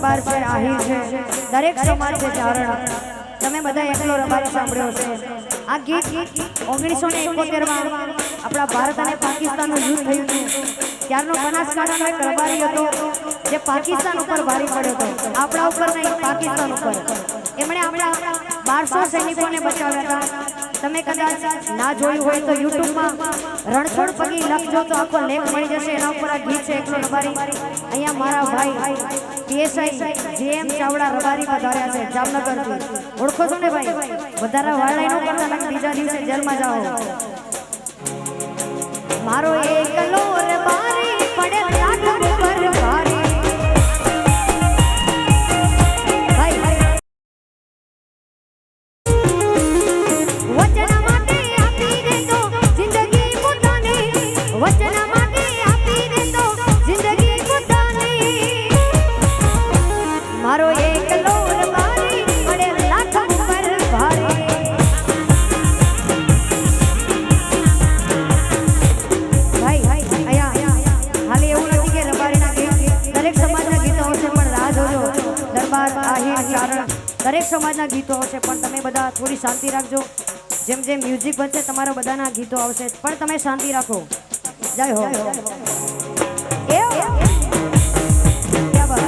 દરબાર છે, આહિર છે, દરેક સમાજ છે ચારણ. તમે બધા એકલો રબારી સાંભળ્યો છે. આ ગીત 1971 માં આપણા ભારત અને પાકિસ્તાનનું યુદ્ધ થયું હતું. ત્યારનો બનાસકાંઠાનો એક રબારી હતો જે પાકિસ્તાન ઉપર ભારી પડ્યો હતો, આપણા ઉપર નહીં, પાકિસ્તાન ઉપર. એમણે આપણા 1200 સૈનિકોને બચાવ્યા હતા. તમે કદાચ ના જોયું હોય તો યુટ્યુબમાં રણછોડ પગી લખજો તો આખો લેખ મળી જશે. એના ઉપર આ ગીત છે એકલો રબારી. અહીંયા મારા ભાઈ પીએસઆઈ જેએમ ચાવડા રબારી પધાર્યા છે જામનગરથી. ઓળખો છો ને ભાઈ? વધારે વાળાઈ નો કરતા લાગે, બીજા દિવસે જેલમાં જાઓ. મારો એકલો રબારી પડે લાખ ઉપર ભારી. મારો એકલો રબારી પડે લાખ ઉપર ભારી. ભાઈ અહીંયા હાલે એવું નથી કે રબારીના ગીત દરેક સમાજના ગીતો આવશે, પણ રાહ જોજો. દરબાર, આહિર, ચારણ દરેક સમાજના ગીતો આવશે, પણ તમે બધા થોડી શાંતિ રાખજો. જેમ જેમ મ્યુઝિક બનશે તમારા બધાના ગીતો આવશે, પણ તમે શાંતિ રાખો. જય હો. ક્યાં બાત.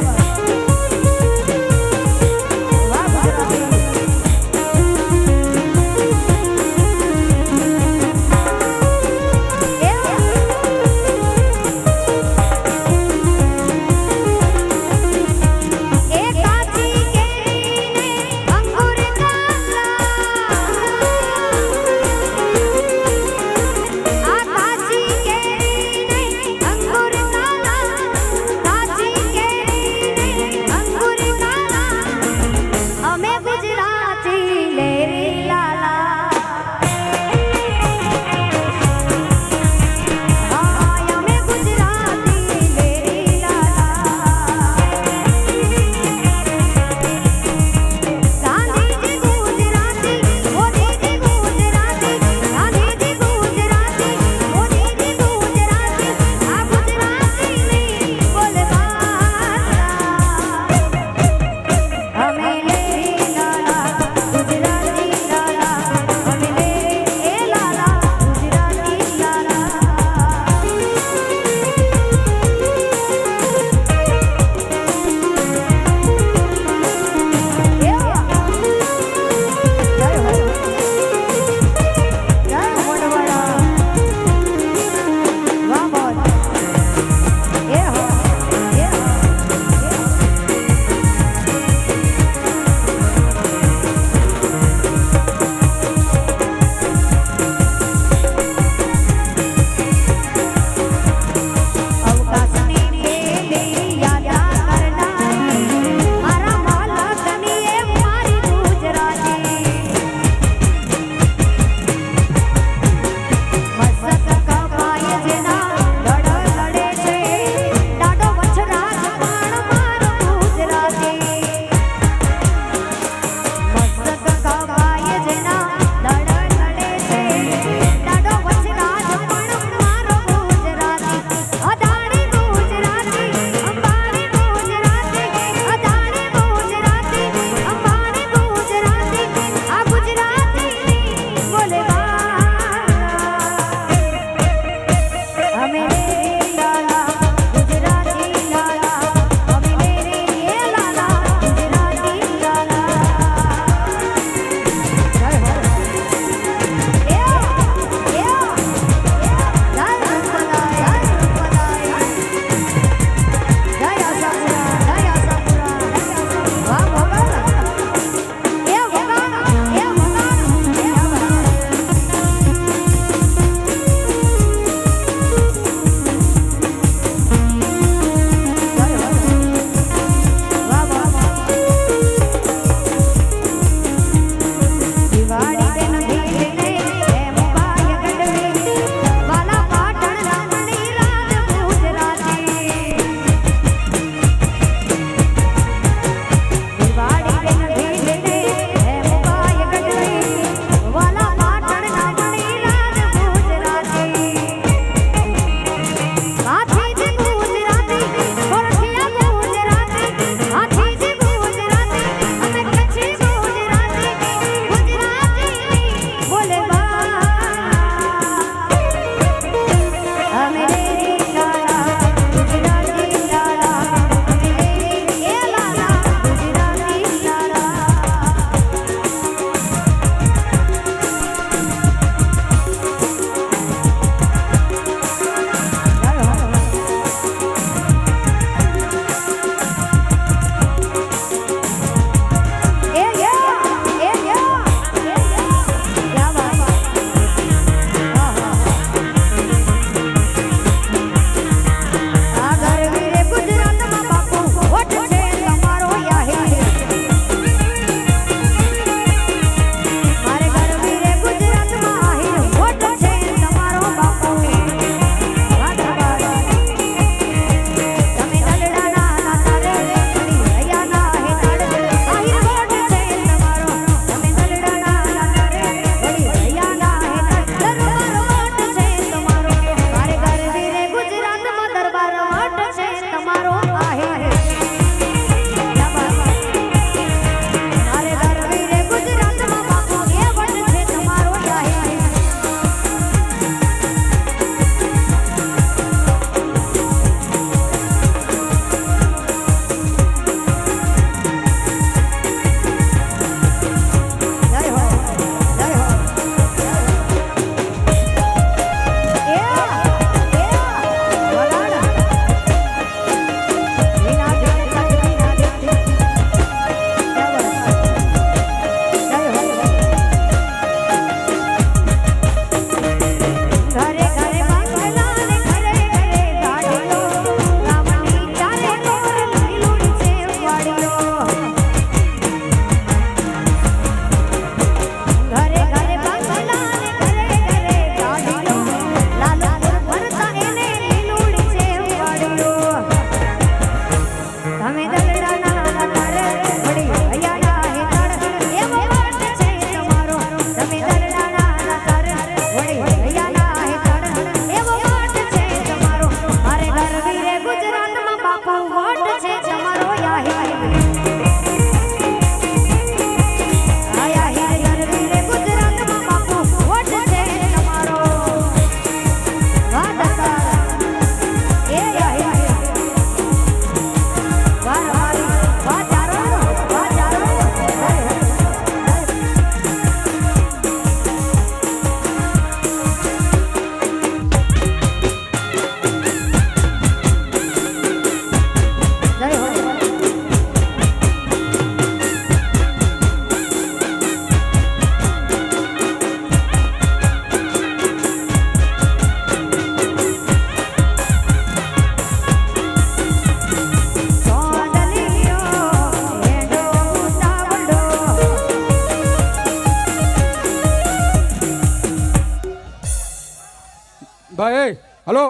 ભાઈ હલો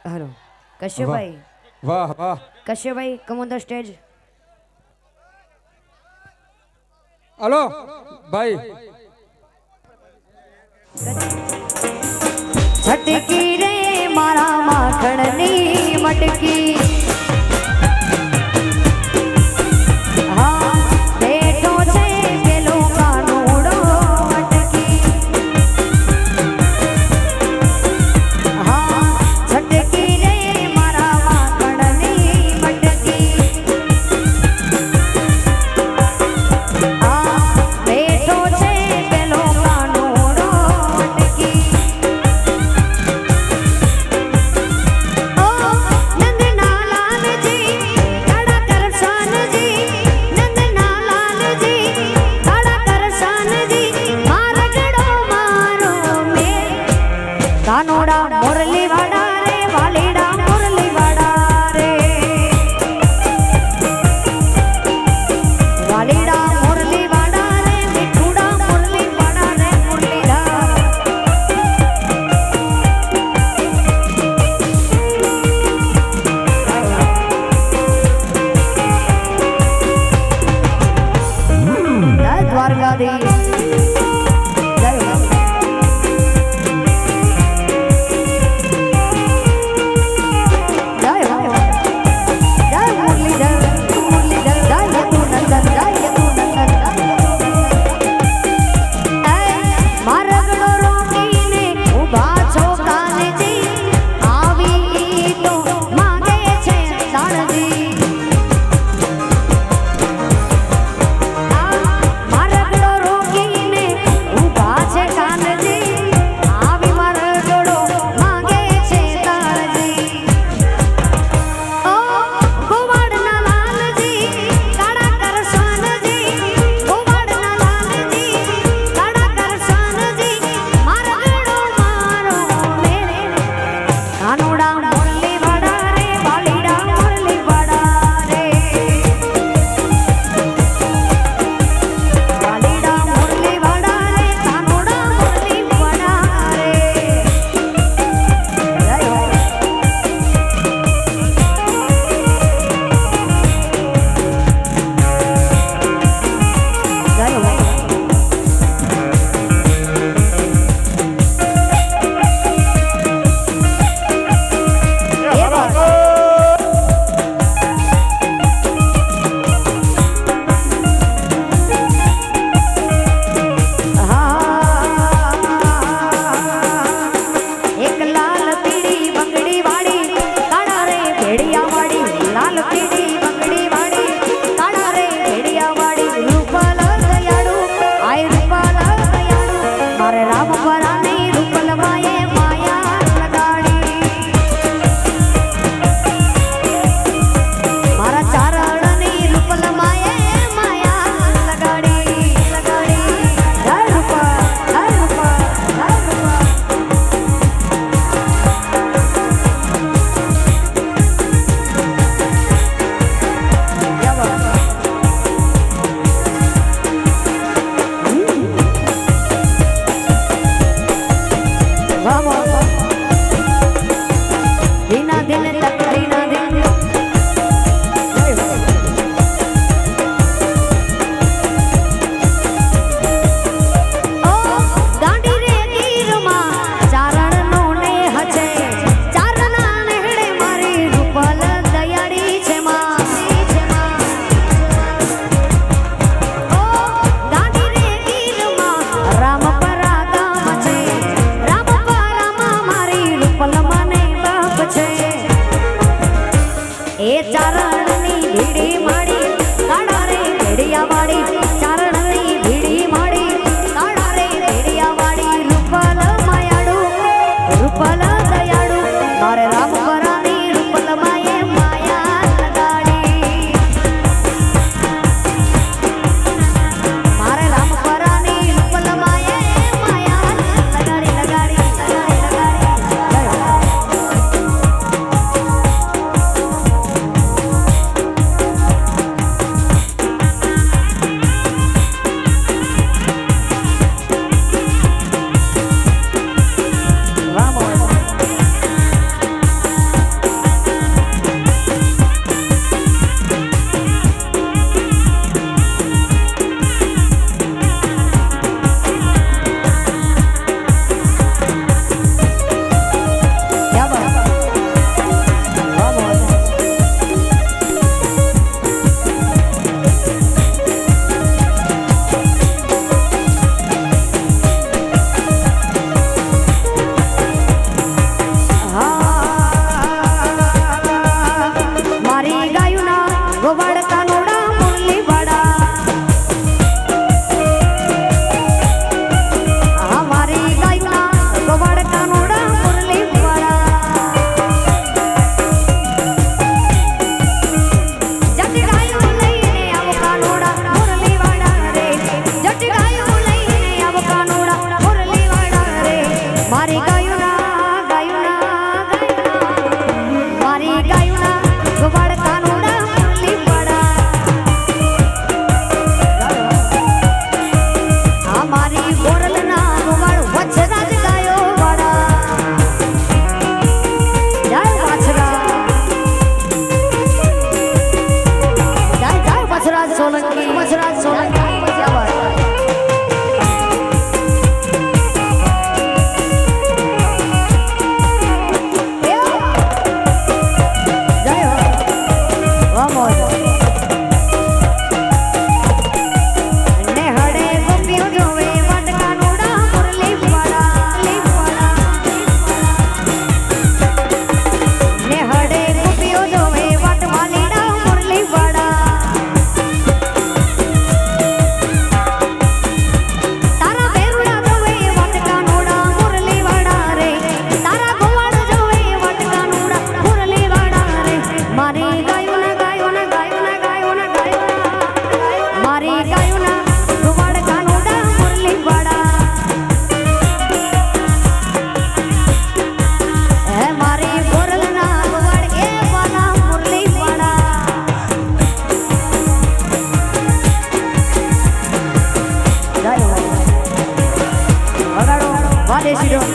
હેલો કશ્યપભાઈ વાહ વાહ કશ્યપભાઈ come on the stage hello ભાઈ છટકી રે મારા માખણની મટકી હા બેઠો છે પેલો કાનુડો અટકી હા છટકી રે મારા માખણની મટકી હા બેઠો છે પેલો કાનુડો અટકી કાનોડા મુરલી વાડા રે વાલીડા મુરલી વાડા રે વાલીડા મુરલી વાડા રે મીઠુડા મુરલી વાડા રે મુરલીડા જય દ્વારકાધીશ જય ગોવાળ કાનુડા મુરલી વાડા મારી ગાયના ગોવાળ કાનુડા મુરલી વાડા જટગાયું લઈને આવો કાનુડા મુરલી વાડા રે જટગાયું લઈને આવો કાનુડા મુરલી વાડા રે મારી ગાયુના મારી ગાયુના ગોવાળ કાનુડા મુરલી વાડા આ મારી બોરલના ગોવાળ વચરાજ ગાયો વાડા જય વાછરા જય વચરાજ સોલંકી જવાય દેશી